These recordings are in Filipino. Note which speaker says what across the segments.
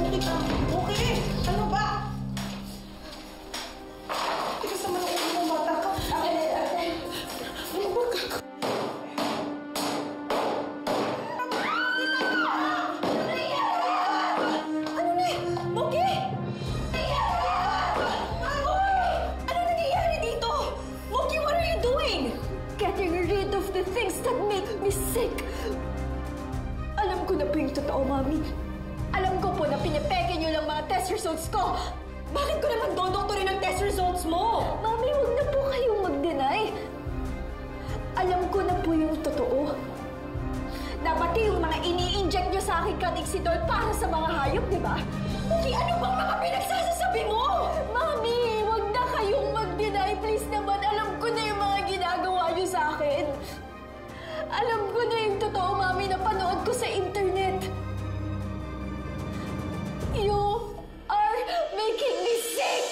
Speaker 1: Okay! Ano ba? Tigas naman ang ulo mo, bata ka. Ano ba gagawin? Ano na eh? Moki! Ano nangyayari dito? Moki, what are you doing?
Speaker 2: Getting rid of the things that make me sick. Alam ko na po yung totoo, Mami. Alam ko po na pinipeke niyo lang mga test results ko.
Speaker 1: Bakit ko naman dodoktorin ang test results mo?
Speaker 2: Mami, huwag na po kayong mag-deny. Alam ko na po yung totoo. Na pati yung mga ini-inject niyo sa akin Canixidol para sa mga hayop, di ba?
Speaker 1: Moki, ano bang mga pinagsasasabi mo?
Speaker 2: Mami, huwag na kayong mag-deny. Please naman, alam ko na yung mga ginagawa niyo sa akin. Alam ko na yung totoo, Mami, na panood ko sa internet. You are making me sick!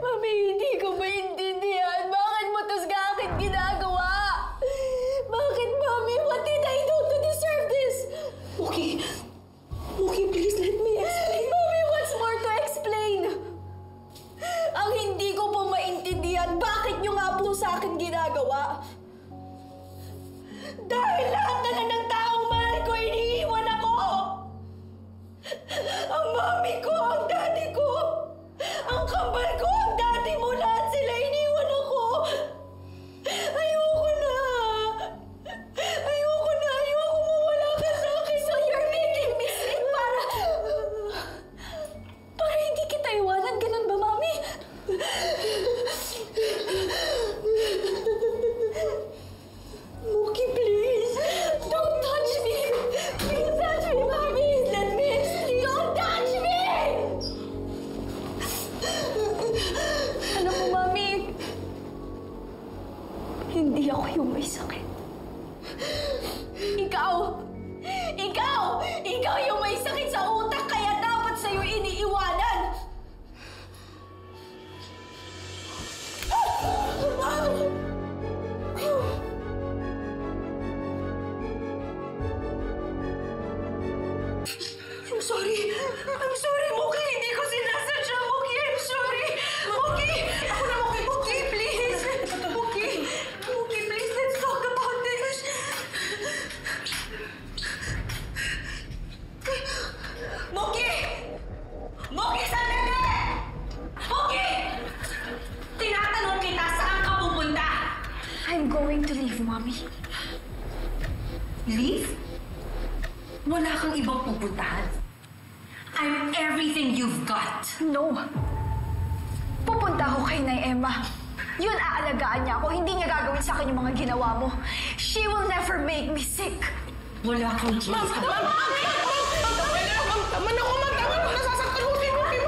Speaker 2: Mami, hindi ko maintindihan. Bakit mo to sa akin ginagawa? Bakit, Mami? What did I do to deserve this?
Speaker 1: Moki, please let me explain.
Speaker 2: Mami, what's more to explain? Ang hindi ko po maintindihan, bakit nyo nga po sa akin ginagawa?
Speaker 1: Dahil lahat na lang ng taong mahal ko, iniiwan ako! Ang mami ko, ang daddy ko, ang kambal ko, ang daddy mo, lahat sila iniwan ako! Ayoko na! Ayoko mawala ka sa akin!
Speaker 2: So you're making me sick para hindi kita iwanan, ganun ba, Mami?
Speaker 1: Moki, please!
Speaker 2: Don't touch me! Don't touch me, Mami!
Speaker 1: Let me explain!
Speaker 2: Don't touch me! Alam mo, Mami, hindi ako yung may sakit. Ikaw yung may sakit sa utak, kaya dapat sa'yo iniiwanan!
Speaker 1: I'm sorry, Moki! Hindi ko sinasadya, Moki! I'm sorry! Moki! Ako na, Moki! Moki, please! Moki, please, let's talk about this! Moki! Moki, sandali! Moki! Tinatanong kita, saan ka pupunta?
Speaker 2: I'm going to leave, Mommy.
Speaker 1: Leave? Wala kang ibang pupuntahan. I'm everything you've got.
Speaker 2: No. Pupunta ako kay Nay Emma. Yun, aalagaan niya ako. Hindi niya gagawin sa akin yung mga ginawa mo. She will never make me sick.
Speaker 1: Wala kang choice. Tama na ko, ma'am! Tama na! Nasasaktan mo si Moki!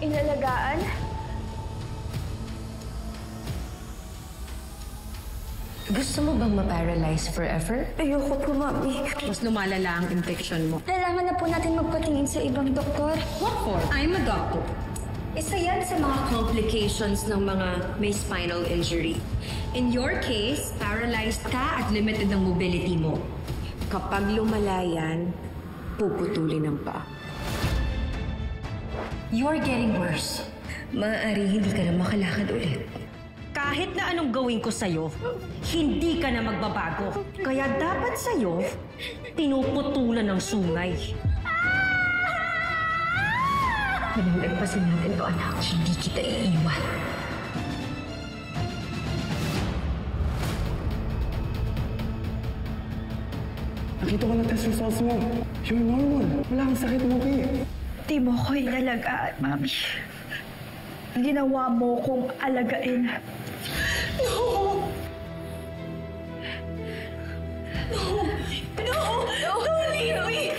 Speaker 2: Inalagaan?
Speaker 3: Gusto mo bang ma-paralyze forever?
Speaker 2: Ayoko po, Mami.
Speaker 3: Mas lumalala ang infection mo.
Speaker 2: Kailangan na po natin magpatingin sa ibang doktor.
Speaker 3: What for? I'm a doctor. Isa yan sa mga complications ng mga may spinal injury. In your case, paralyzed ka at limited ang mobility mo. Kapag lumala yan, puputulin ang paa. You're getting worse. Maaari hindi ka na makalakad ulit.
Speaker 4: Kahit na anong gawin ko sa'yo, hindi ka na magbabago. Kaya dapat sa'yo, pinuputulan ng sungay.
Speaker 3: Pinagpasin natin to, anak. Hindi kita iiwan.
Speaker 5: Nakita ko na test results mo. You're normal. Wala kang sakit, Moki.
Speaker 2: Di mo ko inalagaan, Mami. ginawa mo kong alagain.
Speaker 1: No! No! No! Don't leave me!